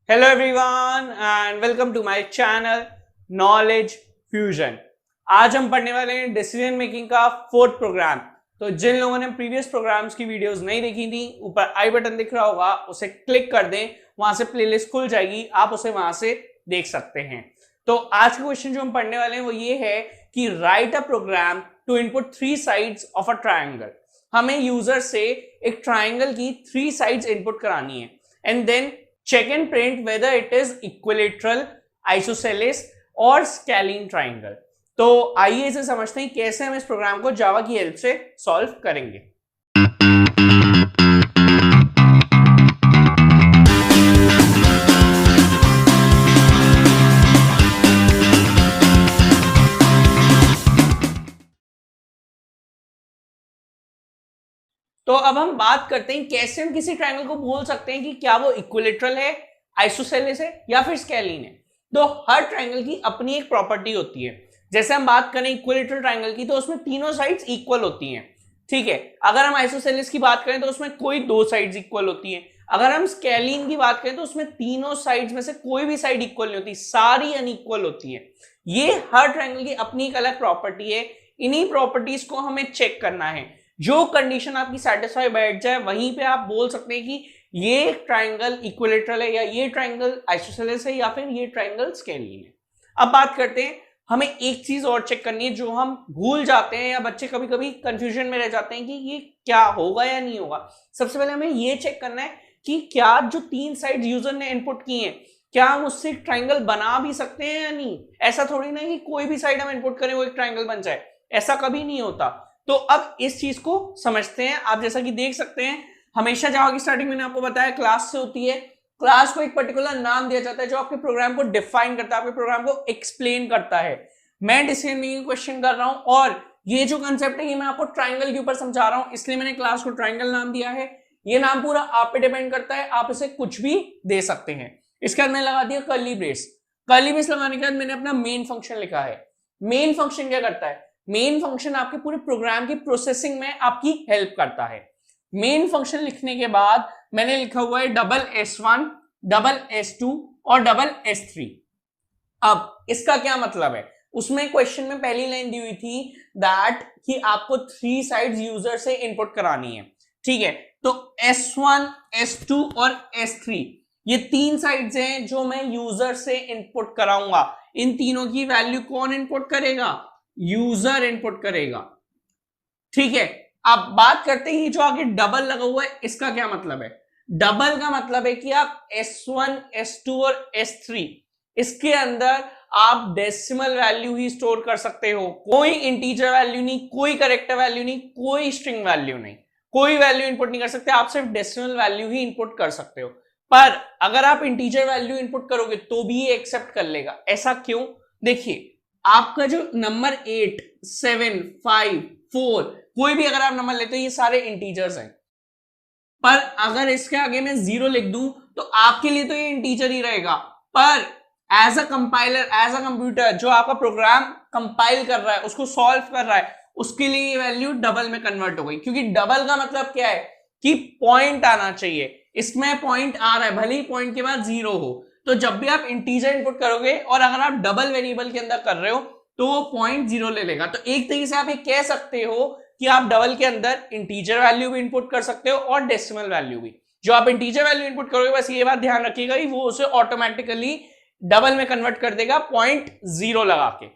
Hello everyone and welcome to my channel knowledge fusion. आज हम पढ़ने वाले हैं डिसीजन मेकिंग का फोर्थ प्रोग्राम। तो जिन लोगों ने प्रीवियस प्रोग्राम्स की वीडियोस नहीं देखी थी, ऊपर आई बटन दिख रहा होगा, उसे क्लिक कर दें, वहां से प्लेलिस्ट खुल जाएगी, आप उसे वहां से देख सकते हैं। तो आज का क्वेश्चन जो हम पढ़ने वाले हैं वो ये है कि write a program to input three sides of a triangle. हमें यूजर से एक ट्राइंगल की थ्री साइड्स इनपुट करानी है and then check and print whether it is equilateral, isosceles और scalene triangle। तो आइए इसे समझते हैं कैसे हम इस प्रोग्राम को जावा की हेल्प से सॉल्व करेंगे। तो अब हम बात करते हैं कैसे हम किसी ट्रायंगल को बोल सकते हैं कि क्या वो इक्विलेटरल है, आइसोसेलेस है या फिर स्केलिन है। तो हर ट्रायंगल की अपनी एक प्रॉपर्टी होती है। जैसे हम बात करें इक्विलेटरल ट्रायंगल की तो उसमें तीनों साइड्स इक्वल होती हैं, ठीक है। अगर हम आइसोसेलेस की बात करें तो उसमें कोई दो साइड्स इक्वल होती हैं। अगर हम स्केलिन की बात करें तो उसमें तीनों साइड्स में से कोई भी साइड इक्वल नहीं होती, सारी अनइक्वल होती है। ये हर ट्रायंगल की अपनी एक अलग प्रॉपर्टी है। इन्हीं प्रॉपर्टीज को हमें चेक करना है। जो कंडीशन आपकी सेटिस्फाई बैठ जाए वहीं पे आप बोल सकते हैं कि ये ट्राइंगल इक्विलेटरल है या ये ट्राइंगल आइसोसेलेस है या फिर ये ट्राइंगल स्केलिन है। अब बात करते हैं, हमें एक चीज और चेक करनी है जो हम भूल जाते हैं या बच्चे कभी कभी कंफ्यूजन में रह जाते हैं कि ये क्या होगा या नहीं होगा। सबसे पहले हमें ये चेक करना है कि क्या जो तीन साइड यूजर ने इनपुट की हैं क्या हम उससे एक ट्राइंगल बना भी सकते हैं या नहीं। ऐसा थोड़ी ना कि कोई भी साइड हम इनपुट करें वो एक ट्राइंगल बन जाए, ऐसा कभी नहीं होता। तो अब इस चीज को समझते हैं। आप जैसा कि देख सकते हैं, हमेशा जावा की स्टार्टिंग मैंने आपको बताया क्लास से होती है। क्लास को एक पर्टिकुलर नाम दिया जाता है जो आपके प्रोग्राम को डिफाइन करता है, आपके प्रोग्राम को एक्सप्लेन करता है। मैं डिसीजन मेकिंग क्वेश्चन कर रहा हूं और ये जो कंसेप्ट है ये मैं आपको ट्राइंगल के ऊपर समझा रहा हूं, इसलिए मैंने क्लास को ट्राइंगल नाम दिया है। ये नाम पूरा आप पे डिपेंड करता है, आप इसे कुछ भी दे सकते हैं। इसके बाद मैंने लगा दिया कर्ली ब्रेस। कर्ली ब्रेस लगाने के बाद मैंने अपना मेन फंक्शन लिखा है। मेन फंक्शन क्या करता है? मेन फंक्शन आपके पूरे प्रोग्राम की प्रोसेसिंग में आपकी हेल्प करता है। मेन फंक्शन लिखने के बाद मैंने लिखा हुआ है डबल डबल S2 और डबल S3। अब इसका क्या मतलब है? उसमें क्वेश्चन में पहली लाइन दी हुई थी दैट कि आपको थ्री साइड्स यूजर से इनपुट करानी है, ठीक है। तो S1, S2 और S3 ये तीन साइड्स हैं जो मैं यूजर से इनपुट कराऊंगा। इन तीनों की वैल्यू कौन इनपुट करेगा? यूजर इनपुट करेगा, ठीक है। अब बात करते हैं जो आगे डबल लगा हुआ है इसका क्या मतलब है? डबल का मतलब है कि आप S1, S2 और S3 इसके अंदर आप डेसिमल वैल्यू ही स्टोर कर सकते हो। कोई इंटीजर वैल्यू नहीं, कोई करेक्टर वैल्यू नहीं, कोई स्ट्रिंग वैल्यू नहीं, कोई वैल्यू इंपुट नहीं कर सकते। आप सिर्फ डेसिमल वैल्यू ही इंपुट कर सकते हो। पर अगर आप इंटीजर वैल्यू इंपुट करोगे तो भी ये एक्सेप्ट कर लेगा। ऐसा क्यों? देखिए, आपका जो नंबर 8, 7, 5, 4 कोई भी अगर आप नंबर लेते हो ये सारे इंटीजर्स हैं। पर अगर इसके आगे मैं 0 लिख दूं तो आपके लिए तो ये इंटीजर ही रहेगा। पर as a compiler, as a computer जो आपका प्रोग्राम कंपाइल कर रहा है, उसको सॉल्व कर रहा है, उसके लिए ये वैल्यू डबल में कन्वर्ट हो गई। क्योंकि डबल का मतलब क्या है कि पॉइंट आना चाहिए। इसमें पॉइंट आ रहा है, भले ही पॉइंट के बाद 0 हो। तो जब भी आप इंटीजर इनपुट करोगे और अगर आप डबल वेरिएबल के अंदर कर रहे हो तो वो पॉइंट 0 ले लेगा। तो एक तरीके से आप ये कह सकते हो कि आप डबल के अंदर इंटीजर वैल्यू भी इनपुट कर सकते हो और डेसिमल वैल्यू भी। जो आप इंटीजर वैल्यू इनपुट करोगे बस ये बात ध्यान रखिएगा वो उसे ऑटोमेटिकली डबल में कन्वर्ट कर देगा पॉइंट 0 लगा के,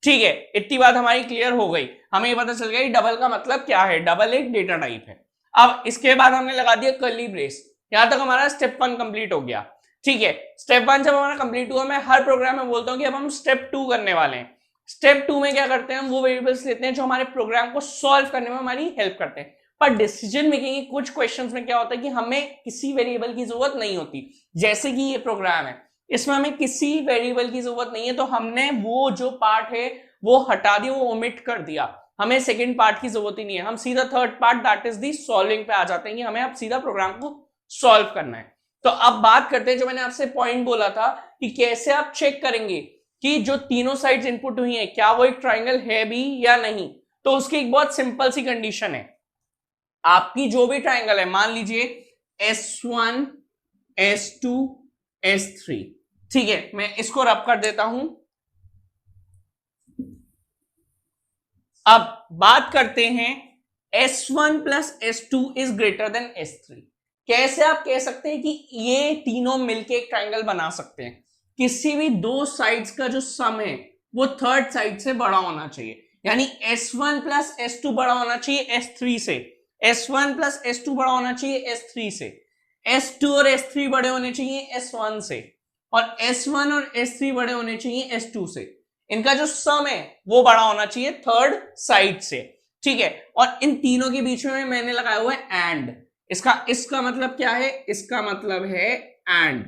ठीक है। इतनी बात हमारी क्लियर हो गई। हमें ये पता चल गया डबल का मतलब क्या है। डबल एक डेटा टाइप है। अब इसके बाद हमने लगा दिया कर्ली ब्रेस। यहां तक हमारा स्टेप 1 कंप्लीट हो गया, ठीक है। स्टेप 1 जब हमारा कंप्लीट हुआ, मैं हर प्रोग्राम में बोलता हूं कि अब हम स्टेप 2 करने वाले हैं। स्टेप 2 में क्या करते हैं? हम वो वेरिएबल्स लेते हैं जो हमारे प्रोग्राम को सॉल्व करने में हमारी हेल्प करते हैं। पर डिसीजन मेकिंग के कुछ क्वेश्चंस में क्या होता है कि हमें किसी वेरिएबल की जरूरत नहीं होती। जैसे कि ये प्रोग्राम है, इसमें हमें किसी वेरिएबल की जरूरत नहीं है, तो हमने वो जो पार्ट है वो हटा दिया, वो ओमिट कर दिया। हमें सेकेंड पार्ट की जरूरत ही नहीं है। हम सीधा third part that is the solving पे आ जाते हैं कि हमें अब सीधा प्रोग्राम को सॉल्व करना है। तो अब बात करते हैं, जो मैंने आपसे पॉइंट बोला था कि कैसे आप चेक करेंगे कि जो तीनों साइड्स इनपुट हुई हैं क्या वो एक ट्राइंगल है भी या नहीं। तो उसकी एक बहुत सिंपल सी कंडीशन है। आपकी जो भी ट्राइंगल है, मान लीजिए S1, S2, S3। ठीक है, मैं इसको रब कर देता हूं। अब बात करते हैं S1 plus S2 is greater than S3। कैसे आप कह सकते हैं कि ये तीनों मिलके एक ट्राइंगल बना सकते हैं? किसी भी दो साइड्स का जो सम है वो थर्ड साइड से बड़ा होना चाहिए, यानी S1 प्लस S2 बड़ा होना चाहिए S3 से, S1 प्लस S2 बड़ा होना चाहिए S3 से, S2 और S3 बड़े होने चाहिए S1 से, और S1 और S3 बड़े होने चाहिए S2 से। इनका जो सम है वो बड़ा होना चाहिए थर्ड साइड से। ठीक है, और इन तीनों के बीच में मैंने लगाया हुआ है एंड। इसका मतलब क्या है? इसका मतलब है एंड।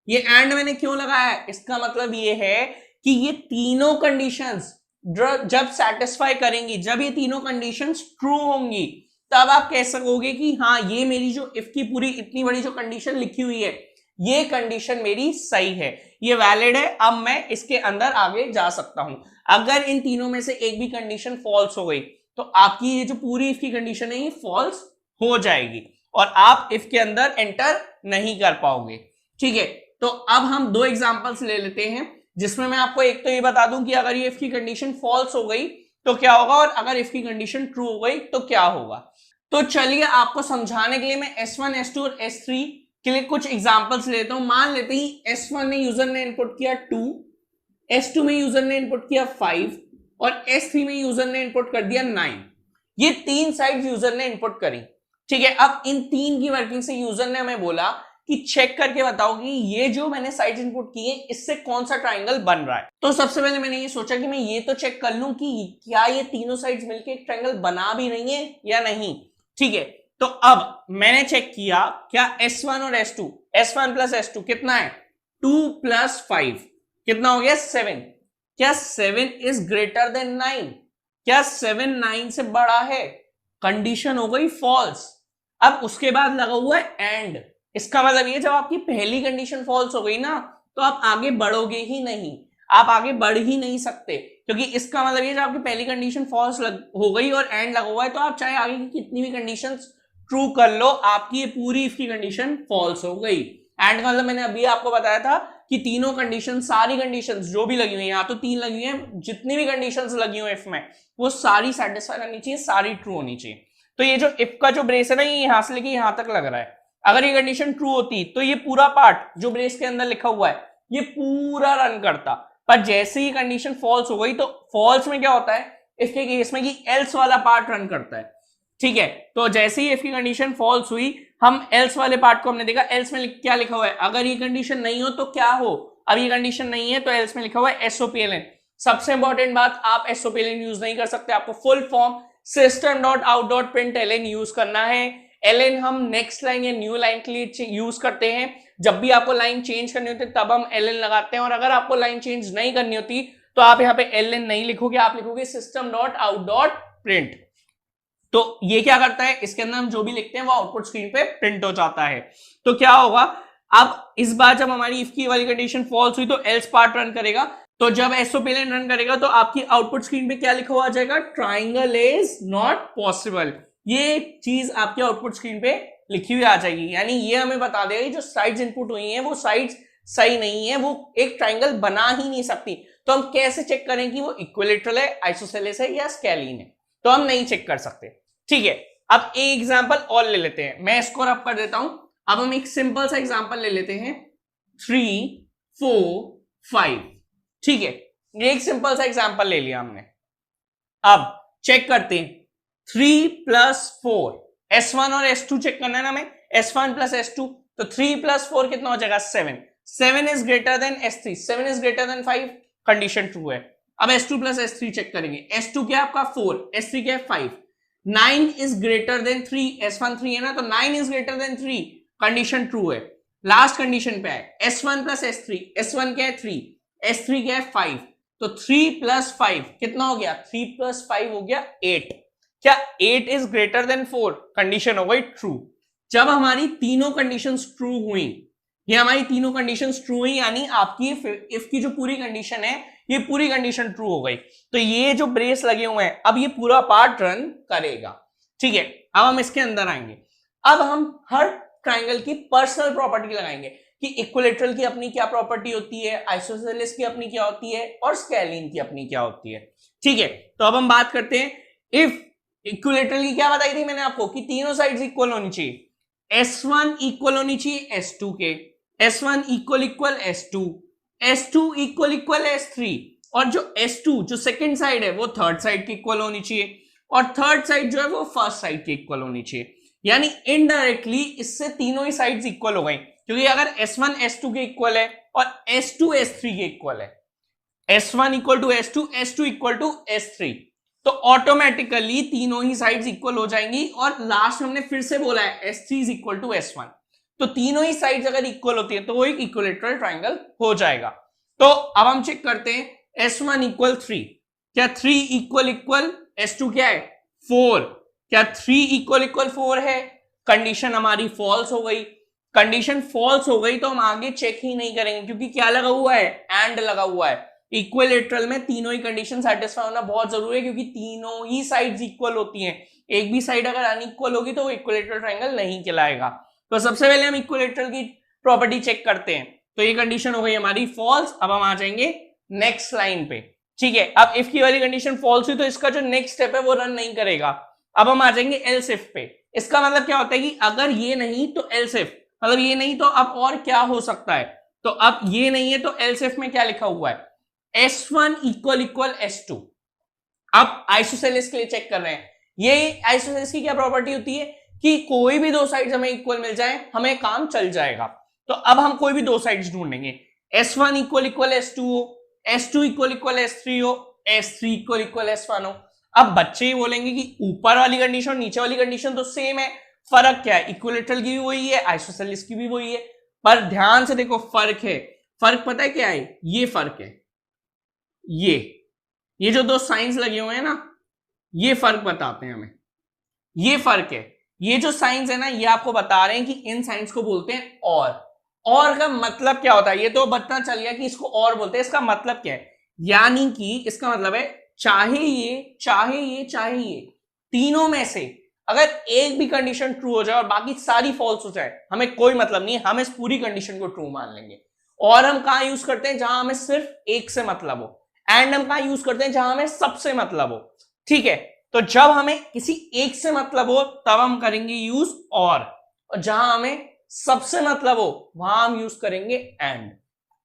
ये एंड मैंने क्यों लगाया है? इसका मतलब ये है कि ये तीनों कंडीशंस जब सेटिस्फाई करेंगी, जब ये तीनों कंडीशंस ट्रू होंगी, तब आप कह सकोगे कि हाँ, ये मेरी जो इफ की पूरी इतनी बड़ी जो कंडीशन लिखी हुई है, ये कंडीशन मेरी सही है, ये वैलिड है, अब मैं इसके अंदर आगे जा सकता हूं। अगर इन तीनों में से एक भी कंडीशन फॉल्स हो गई तो आपकी ये जो पूरी इफ की कंडीशन है ये फॉल्स हो जाएगी और आप इफ के अंदर एंटर नहीं कर पाओगे। ठीक है, तो अब हम दो एग्जांपल्स ले लेते हैं जिसमें मैं आपको एक तो ये बता दूं कि अगर ये इफ की कंडीशन फॉल्स हो गई तो क्या होगा, और अगर इफ की कंडीशन ट्रू हो गई तो क्या होगा। तो चलिए आपको समझाने के लिए मैं S1, S2 और S3 के लिए कुछ एग्जांपल्स लेता हूं। मान लेते हैं S1 में यूजर ने इनपुट किया 2, S2 में यूजर ने इनपुट किया 5 और S3 में यूजर ने इनपुट कर दिया 9। ये तीन साइड यूजर ने इनपुट करी। ठीक है, अब इन तीन की वर्किंग से यूजर ने हमें बोला कि चेक करके बताओ कि ये जो मैंने साइड्स इनपुट किए इससे कौन सा ट्राइंगल बन रहा है। तो सबसे पहले मैंने ये सोचा कि मैं ये तो चेक कर लूं कि क्या ये तीनों साइड्स मिलके एक ट्राइंगल बना भी रही है या नहीं। ठीक है, तो अब मैंने चेक किया क्या S1 और S2, S1 प्लस S2 कितना है? 2 प्लस 5 कितना हो गया? 7। क्या 7 इज ग्रेटर देन 9? क्या 7 9 से बड़ा है? कंडीशन हो गई फॉल्स। अब उसके बाद लगा हुआ है एंड। इसका मतलब ये, जब आपकी पहली कंडीशन फॉल्स हो गई ना तो आप आगे बढ़ोगे ही नहीं, आप आगे बढ़ ही नहीं सकते, क्योंकि इसका मतलब ये, जब आपकी पहली कंडीशन फॉल्स हो गई और एंड लगा हुआ है तो आप चाहे आगे की कितनी भी कंडीशंस ट्रू कर लो, आपकी ये पूरी इफ की कंडीशन फॉल्स हो गई। एंड का मतलब मैंने अभी आपको बताया था कि तीनों कंडीशन, सारी कंडीशंस जो भी लगी हुई है, यहाँ तो 3 लगी हुई है, जितनी भी कंडीशंस लगी हुई इफ में वो सारी सेटिस्फाई करनी चाहिए, सारी ट्रू होनी चाहिए। तो ये जो इफ का जो ब्रेस है ना, ये यहां से लेके यहां तक लग रहा है। अगर ये कंडीशन ट्रू होती तो ये पूरा पार्ट जो ब्रेस के अंदर लिखा हुआ है ये पूरा रन करता, पर जैसे ही कंडीशन फॉल्स हो गई तो फॉल्स में क्या होता है इफ के केस में कि एल्स वाला पार्ट रन करता है। ठीक है, तो जैसे ही इफ की कंडीशन फॉल्स हुई, हम एल्स वाले पार्ट को हमने देखा, एल्स में क्या लिखा हुआ है, अगर ये कंडीशन नहीं हो तो क्या हो। अब ये कंडीशन नहीं है तो एल्स में लिखा हुआ है SOPLN। सबसे इंपॉर्टेंट बात, आप SOPLN यूज नहीं कर सकते, आपको फुल फॉर्म system.out.println यूज करना है। ln हम नेक्स्ट लाइन या न्यू लाइन के लिए यूज करते हैं। जब भी आपको लाइन चेंज करनी होती है तब हम ln लगाते हैं, और अगर आपको लाइन चेंज नहीं करनी होती तो आप यहाँ पे ln नहीं लिखोगे, आप लिखोगे system.out.print। तो ये क्या करता है, इसके अंदर हम जो भी लिखते हैं वो आउटपुट स्क्रीन पे प्रिंट हो जाता है। तो क्या होगा, अब इस बार जब हमारी इफ की वाली कंडीशन फॉल्स हुई तो एल्स पार्ट रन करेगा, तो जब SOPLN रन करेगा तो आपकी आउटपुट स्क्रीन पे क्या लिखा हुआ आ जाएगा, ट्राइंगल इज नॉट पॉसिबल। ये चीज आपके आउटपुट स्क्रीन पे लिखी हुई आ जाएगी, यानी ये हमें बता देगा जो साइड्स इनपुट हुई हैं वो साइड्स सही नहीं है, वो एक ट्राइंगल बना ही नहीं सकती। तो हम कैसे चेक करें कि वो इक्विलेटरल है, आइसोसेलेस है या स्केलीन है? तो हम नहीं चेक कर सकते। ठीक है, अब एक एग्जांपल और ले लेते हैं, मैं इसको रब कर देता हूं। अब हम एक सिंपल सा एग्जांपल ले लेते हैं 3 4 5। ठीक है, एक सिंपल सा एग्जांपल ले लिया हमने। अब चेक करते हैं 3 प्लस 4, S1 और S2 चेक करना है ना हमें, S1 प्लस S2, तो 3 प्लस 4 कितना हो जाएगा 7। 7 is greater than S3, 7 is greater than 5, condition true है। अब S2 प्लस S3 चेक करेंगे, S2 क्या है आपका 4, S3 क्या है 5। 9 इज ग्रेटर देन 3, S1 3 है ना, तो 9 is greater than 3, condition true है। लास्ट कंडीशन पे है S1 प्लस S3, S1 क्या है 3, S3 क्या है 5, तो 3 प्लस 5 कितना हो गया, 3 प्लस 5 हो गया 8। क्या 8 इज ग्रेटर देन 4, कंडीशन हो गई ट्रू। जब हमारी तीनों कंडीशंस ट्रू हुई, ये हमारी तीनों कंडीशंस ट्रू हुई, यानी आपकी इफ की जो पूरी कंडीशन है ये पूरी कंडीशन ट्रू हो गई, तो ये जो ब्रेस लगे हुए हैं अब ये पूरा पार्ट रन करेगा। ठीक है, अब हम इसके अंदर आएंगे। अब हम हर ट्राइंगल की पर्सनल प्रॉपर्टी लगाएंगे। कि इक्विलेटरल की अपनी क्या प्रॉपर्टी होती है, आइसोसेलेस की अपनी क्या होती है और स्केलीन की अपनी क्या होती है। ठीक है, तो अब हम बात करते हैं इफ इक्विलेटरल की क्या बताई थी मैंने आपको कि तीनों साइड्स इक्वल होनी चाहिए, S1 इक्वल होनी चाहिए S2 के, S1 equal equal S2, S2 equal equal S3 और जो S2 जो सेकंड साइड है वो थर्ड साइड की इक्वल होनी चाहिए और थर्ड साइड जो है वो फर्स्ट साइड की इक्वल होनी चाहिए। यानी इनडायरेक्टली इससे तीनों ही साइड्स इक्वल हो गई, क्योंकि अगर S1 S2 के इक्वल है और S2 S3 के इक्वल है, S1 equal to S2, S2 equal to S3, तो ऑटोमेटिकली तीनों ही साइड्स इक्वल हो जाएंगी। और लास्ट हमने फिर से बोला है S3 is equal to S1, तो तीनों ही साइड्स अगर इक्वल होती है तो वो एक इक्विलेटरल ट्रायंगल हो जाएगा। तो अब हम चेक करते हैं S1 इक्वल 3, क्या 3 इक्वल इक्वल S2 क्या है 4, क्या 3 इक्वल इक्वल 4 है, कंडीशन हमारी फॉल्स हो गई। कंडीशन फॉल्स हो गई तो हम आगे चेक ही नहीं करेंगे, क्योंकि क्या लगा हुआ है, एंड लगा हुआ है। इक्विलेटरल में तीनों ही कंडीशन सेटिस्फाई होना बहुत जरूरी है, क्योंकि तीनों ही साइड्स इक्वल होती हैं। एक भी साइड अगर अनइक्वल होगी तो वो इक्विलेटरल ट्रायंगल नहीं कहलाएगा। तो सबसे पहले हम इक्विलेटरल की प्रॉपर्टी चेक करते हैं, तो ये कंडीशन हो गई हमारी फॉल्स। अब हम आ जाएंगे नेक्स्ट लाइन पे। ठीक है, अब इफ की वाली कंडीशन फॉल्स हुई तो इसका जो नेक्स्ट स्टेप है वो रन नहीं करेगा। अब हम आ जाएंगे एल्स इफ पे। इसका मतलब क्या होता है कि अगर ये नहीं तो एल्स इफ, मतलब ये नहीं तो अब और क्या हो सकता है। तो अब ये नहीं है तो एल्स इफ में क्या लिखा हुआ है, S1 इक्वल इक्वल S2। अब आइसोसेलेस के लिए चेक कर रहे हैं, ये आइसोसेलेस की क्या प्रॉपर्टी होती है कि कोई भी दो साइड्स हमें इक्वल मिल जाए हमें काम चल जाएगा। तो अब हम कोई भी दो साइड्स ढूंढेंगे, S1 इक्वल इक्वल S2 हो, S2 इक्वल इक्वल S3 हो, S3 इक्वल इक्वल S1 हो। अब बच्चे ही बोलेंगे कि ऊपर वाली कंडीशन और नीचे वाली कंडीशन तो सेम है, फर्क क्या है, इक्विलेटरल की भी वही है, आइसोसेलेस की भी वही है, पर ध्यान से देखो फर्क है। फर्क पता है क्या है, ये फर्क है, ये जो दो साइंस लगे हुए हैं ना, ये फर्क बताते हैं हमें, ये फर्क है। ये जो साइंस है ना ये आपको बता रहे हैं कि इन साइंस को बोलते हैं और का मतलब क्या होता है, ये तो पता चल गया कि इसको और बोलते हैं। इसका मतलब क्या है, यानी कि इसका मतलब है चाहे ये चाहे ये चाहे ये तीनों में से अगर एक भी कंडीशन ट्रू हो जाए और बाकी सारी फॉल्स हो जाए, हमें कोई मतलब नहीं है, हम इस पूरी कंडीशन को ट्रू मान लेंगे। और हम कहां यूज करते हैं, जहां हमें सिर्फ एक से मतलब हो, एंड हम कहां यूज करते हैं, जहां हमें सबसे मतलब हो। ठीक है, तो जब हमें किसी एक से मतलब हो तब हम करेंगे यूज और जहां हमें सबसे मतलब हो वहां हम यूज करेंगे एंड।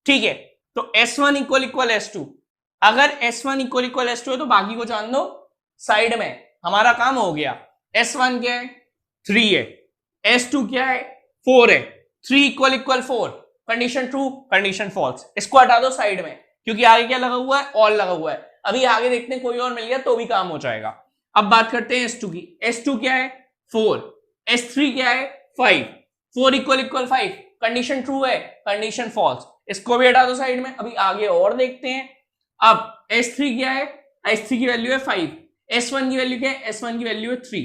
ठीक है, तो S1 इक्वल इक्वल S2, अगर S1 इक्वल इक्वल S2 है तो बाकी को जान दो साइड में, हमारा काम हो गया। S1 क्या है 3 है, S2 क्या है 4 है, 3 equal equal 4, condition true condition false, इसको हटा दो साइड में, क्योंकि आगे क्या लगा हुआ है, और लगा हुआ है। अभी आगे देखते हैं कोई और मिल गया तो भी काम हो जाएगा। अब बात करते हैं S2 की, S2 क्या है 4, S3 क्या है 5, 4 इक्वल इक्वल 5, कंडीशन ट्रू है कंडीशन फॉल्स, इसको भी हटा दो साइड में। अभी आगे और देखते हैं। अब S3 क्या है, S3 की वैल्यू है 5, S1 की वैल्यू क्या है, S1 की वैल्यू है 3,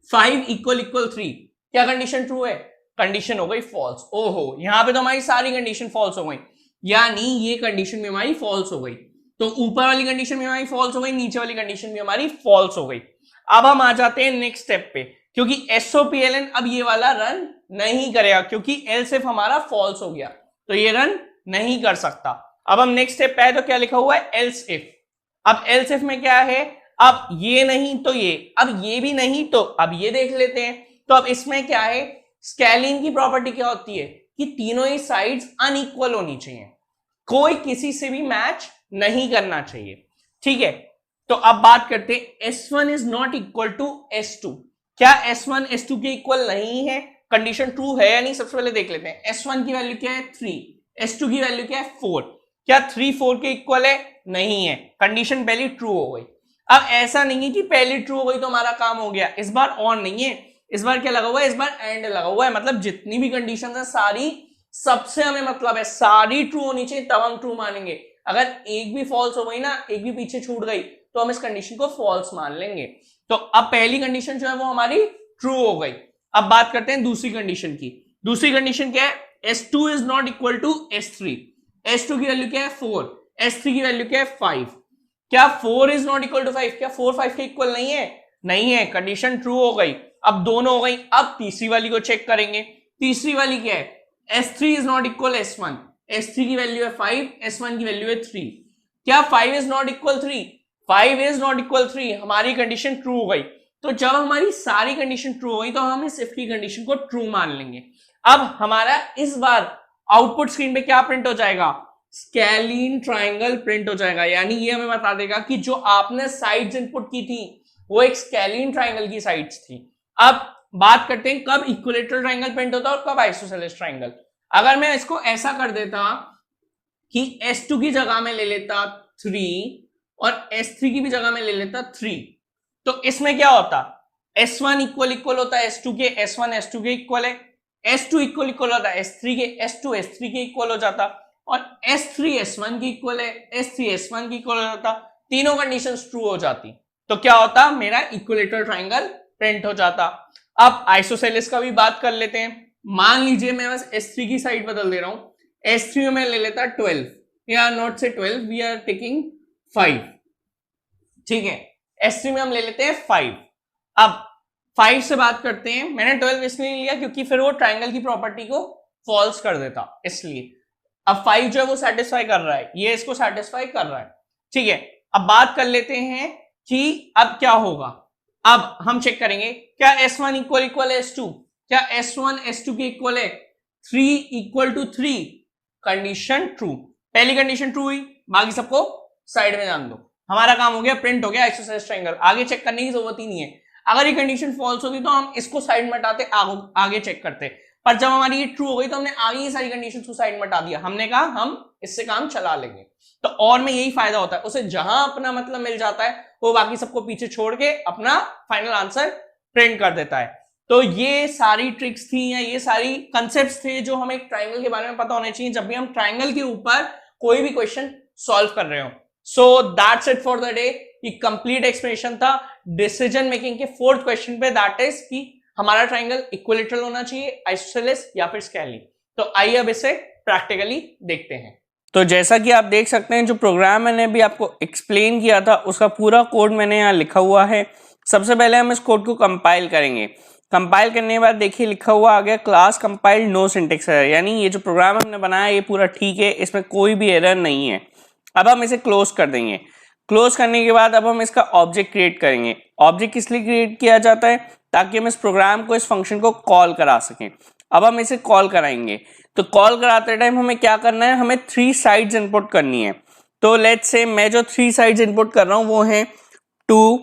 5 इक्वल इक्वल 3, क्या कंडीशन ट्रू है, कंडीशन हो गई फॉल्स। ओहो, यहां पे तो हमारी सारी कंडीशन फॉल्स हो गई, यानी ये कंडीशन भी हमारी फॉल्स हो गई। तो ऊपर वाली कंडीशन भी हमारी फॉल्स हो गई, नीचे वाली कंडीशन भी हमारी फॉल्स हो गई। अब हम आ जाते हैं नेक्स्ट स्टेप पे, क्योंकि SOPLN अब ये वाला रन नहीं करेगा, क्योंकि एल्स इफ हमारा फॉल्स हो गया तो ये रन नहीं कर सकता। अब हम नेक्स्ट स्टेप पे आए तो क्या लिखा हुआ है एल्स इफ। अब एल्स इफ में क्या है, अब ये नहीं तो ये, अब ये भी नहीं तो अब ये देख लेते हैं। तो अब इसमें क्या है, स्केलिन की प्रॉपर्टी क्या होती है कि तीनों ही साइड्स अनइक्वल होनी चाहिए, कोई किसी से भी मैच नहीं करना चाहिए। ठीक है, तो अब बात करते हैं S1 is not equal to S2, क्या S1 S2 के इक्वल नहीं है, कंडीशन ट्रू है या नहीं, सबसे पहले देख लेते हैं। S1 की वैल्यू क्या है 3, S2 की वैल्यू क्या है 4, क्या 3 4 के इक्वल है, नहीं है, कंडीशन पहली ट्रू हो गई। अब ऐसा नहीं है कि पहली ट्रू हो गई तो हमारा काम हो गया, इस बार और नहीं है, इस बार क्या लगा हुआ है, इस बार एंड लगा हुआ है, मतलब जितनी भी कंडीशन है सारी सबसे हमें मतलब है, सारी ट्रू होनी चाहिए तब हम ट्रू मानेंगे। अगर एक भी फॉल्स हो गई ना, एक भी पीछे छूट गई तो हम इस कंडीशन को फॉल्स मान लेंगे। तो अब पहली कंडीशन जो है वो हमारी ट्रू हो गई। अब बात करते हैं दूसरी कंडीशन की। दूसरी कंडीशन क्या है, S2 is not equal to S3, S2 की वैल्यू क्या है 4, S3 की वैल्यू क्या है 5, क्या 4 इज नॉट इक्वल टू 5, क्या 4 5 के इक्वल नहीं है, नहीं है, कंडीशन ट्रू हो गई। अब दोनों हो गई। अब तीसरी वाली को चेक करेंगे, तीसरी वाली क्या है S3 is not equal S1, S3 की वैल्यू है 5, S1 की वैल्यू है 3। क्या 5 is not equal 3? 5 is not equal 3, हमारी कंडीशन ट्रू हो गई। तो जब हमारी सारी कंडीशन ट्रू हो गई तो हम इस इफ की कंडीशन को ट्रू मान लेंगे। अब हमारा इस बार आउटपुट स्क्रीन पे क्या प्रिंट हो जाएगा? स्केलीन ट्राइंगल प्रिंट हो जाएगा। यानी ये हमें बता देगा कि जो आपने साइड्स इनपुट की थी वो एक स्केलीन ट्राइंगल की साइड्स थी। अब बात करते हैं कब इक्विलेटरल ट्राइंगल प्रिंट होता है और कब आइसोसेलेस ट्राइंगल। अगर मैं इसको ऐसा कर देता कि S2 की जगह में ले लेता 3 और S3 की भी जगह में ले लेता 3, तो इसमें क्या होता? S1 इक्वल इक्वल होता है S2 के, S1 S2 के इक्वल है, S2 इक्वल इक्वल होता है S3 के, S2 S3 के इक्वल हो जाता, और S3 S1 की इक्वल है, S3 S1 की इक्वल हो जाता। तीनों कंडीशंस ट्रू हो जाती तो क्या होता? मेरा इक्विलेटरल ट्राइंगल प्रिंट हो जाता। अब आइसोसेलेस का भी बात कर लेते हैं। मान लीजिए मैं बस S3 की साइड बदल दे रहा हूं। S3 में मैं ले लेता 12, या नॉट से 12, वी आर टेकिंग 5, ठीक है। S3 में हम ले लेते हैं 5। अब 5 से बात करते हैं। मैंने 12 इसलिए लिया क्योंकि फिर वो ट्राइंगल की प्रॉपर्टी को फॉल्स कर देता, इसलिए। अब 5 जो है वो सेटिस्फाई कर रहा है, ये इसको सेटिस्फाई कर रहा है, ठीक है। अब बात कर लेते हैं कि अब क्या होगा। अब हम चेक करेंगे क्या S1 इक्वल इक्वल है S2, क्या S1 S2 के इक्वल है, 3 इक्वल टू 3, कंडीशन ट्रू। पहली कंडीशन ट्रू हुई, बाकी सबको साइड में जान दो। हमारा काम हो गया, प्रिंट हो गया आइसोसेलेस ट्राइंगल, आगे चेक करने की जरूरत ही नहीं है। अगर ये कंडीशन फॉल्स होती तो हम इसको साइड में हटाते, आगे चेक करते, पर जब हमारी ये ट्रू हो गई तो हमने आगे ये सारी कंडीशन को साइड में हटा दिया। हमने कहा हम इससे काम चला लेंगे। तो और में यही फायदा होता है, उसे जहां अपना मतलब मिल जाता है वो बाकी सबको पीछे छोड़ के अपना फाइनल आंसर प्रिंट कर देता है। तो ये सारी ट्रिक्स थी या ये सारी कंसेप्ट्स थे जो हमें ट्राइंगल के बारे में पता होने चाहिए जब भी हम ट्राइंगल के ऊपर कोई भी क्वेश्चन सॉल्व कर रहे हो। So that's it for the day. ये कंप्लीट एक्सप्लेनेशन था डिसीजन मेकिंग के 4th क्वेश्चन पे, दैट इज कि हमारा ट्राइंगल इक्विलेटरल होना चाहिए, आइसोसेलेस या फिर स्केलिन। तो आइए अब इसे प्रैक्टिकली देखते हैं। तो जैसा कि आप देख सकते हैं जो प्रोग्राम मैंने अभी आपको एक्सप्लेन किया था उसका पूरा कोड मैंने यहाँ लिखा हुआ है। सबसे पहले हम इस कोड को कंपाइल करेंगे। कंपाइल करने के बाद देखिए लिखा हुआ आ गया class compiled no syntax error, यानी ये जो प्रोग्राम हमने बनाया ये पूरा ठीक है, इसमें कोई भी एरर नहीं है। अब हम इसे क्लोज कर देंगे। क्लोज करने के बाद अब हम इसका ऑब्जेक्ट क्रिएट करेंगे। ऑब्जेक्ट किस लिए क्रिएट किया जाता है? ताकि हम इस प्रोग्राम को, इस फंक्शन को कॉल करा सकें। अब हम इसे कॉल कराएंगे। तो कॉल कराते टाइम हमें क्या करना है? हमें 3 साइड्स इनपुट करनी है। तो लेट्स से मैं जो 3 साइड्स इनपुट कर रहा हूं वो है 2,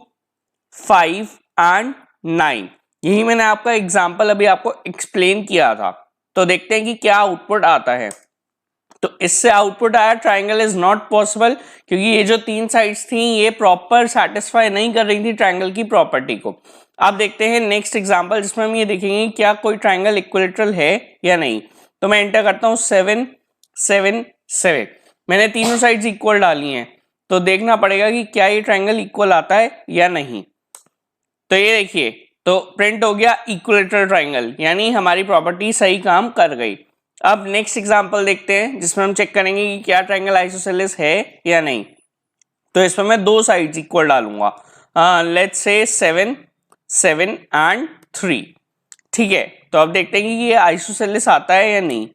5 एंड 9। यही मैंने आपका एग्जाम्पल अभी आपको एक्सप्लेन किया था। तो देखते हैं कि क्या आउटपुट आता है। तो इससे आउटपुट आया ट्राइंगल इज नॉट पॉसिबल, क्योंकि ये जो 3 साइड्स थी ये प्रॉपर सेटिस्फाई नहीं कर रही थी ट्राइंगल की प्रॉपर्टी को। अब देखते हैं नेक्स्ट एग्जांपल जिसमें हम ये देखेंगे क्या कोई ट्राइंगल इक्विलेटरल है या नहीं। तो मैं एंटर करता हूँ 7, 7, 7। मैंने तीनों साइड्स इक्वल डाली हैं, तो देखना पड़ेगा कि क्या ये ट्राइंगल इक्वल आता है या नहीं। तो ये देखिए, तो प्रिंट हो गया इक्विलेटरल ट्राइंगल, यानी हमारी प्रॉपर्टी सही काम कर गई। अब नेक्स्ट एग्जांपल देखते हैं जिसमें हम चेक करेंगे कि क्या ट्राइंगल आइसोसेलेस है या नहीं। तो इसमें मैं 2 साइड्स इक्वल डालूंगा, लेट्स से 7, 7 एंड 3, ठीक है। तो अब देखते हैं कि ये आइसोसेलेस आता है या नहीं।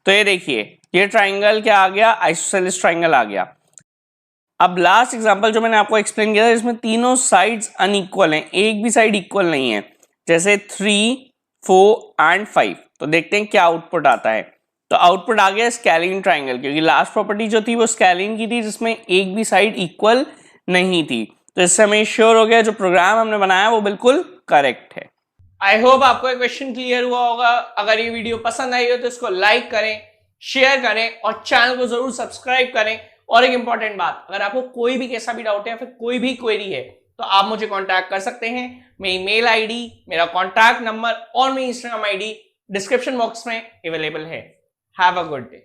तो ये देखिए, ये ट्राइंगल क्या आ गया? आइसोसेलेस ट्राइंगल आ गया। अब लास्ट एग्जांपल जो मैंने आपको एक्सप्लेन किया था इसमें तीनों साइड्स अनइक्वल हैं, एक भी साइड इक्वल नहीं है, जैसे 3, 4 एंड 5। तो देखते हैं क्या आउटपुट आता है। तो आउटपुट आ गया स्केलिन ट्राइंगल, क्योंकि लास्ट प्रॉपर्टी जो थी वो स्केलिन की थी जिसमें एक भी साइड इक्वल नहीं थी। तो इससे हमें श्योर हो गया जो प्रोग्राम हमने बनाया वो बिल्कुल करेक्ट है। आई होप आपको ये क्वेश्चन क्लियर हुआ होगा। अगर ये वीडियो पसंद आई हो तो इसको लाइक करें, शेयर करें और चैनल को जरूर सब्सक्राइब करें। और एक इंपॉर्टेंट बात, अगर आपको कोई भी कैसा भी डाउट है या फिर कोई भी क्वेरी है तो आप मुझे कांटेक्ट कर सकते हैं। मेरी मेल आईडी, मेरा कांटेक्ट नंबर और मेरी इंस्टाग्राम आईडी डिस्क्रिप्शन बॉक्स में अवेलेबल है। Have a good day.